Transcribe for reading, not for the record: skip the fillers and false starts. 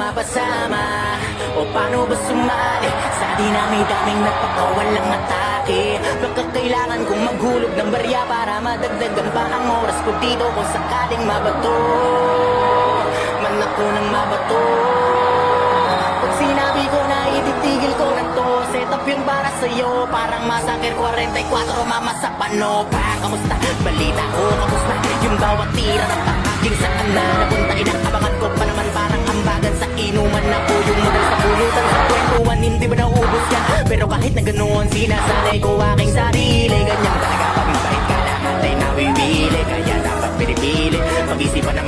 mapasama? O paano ba sumali sa dinami-daming nagpakawalang atake? Baka kailangan kong maghulog ng barya para madagdagan pa ang oras ko dito kung sakaling mabato man ako ng mabato. Pag sinabi ko na ititigil ko na to, set up yun para sa'yo, parang Massacre 44, mama sa pano pa. Kamusta? Balita ko, kamusta? Yung bawat tira ng pag-aking saan na napunta, inaabangan ko pa naman parang ambagan sa inuman ako. Yung model sa pulutan sa kwentuhan, hindi ba naubos yan? Pero kahit na ganoon, sinasanay ko aking sarili. Ganyan talaga pag mabait ka, lahat ay nawiwili, kaya dapat pinipili. Pag-isipan ng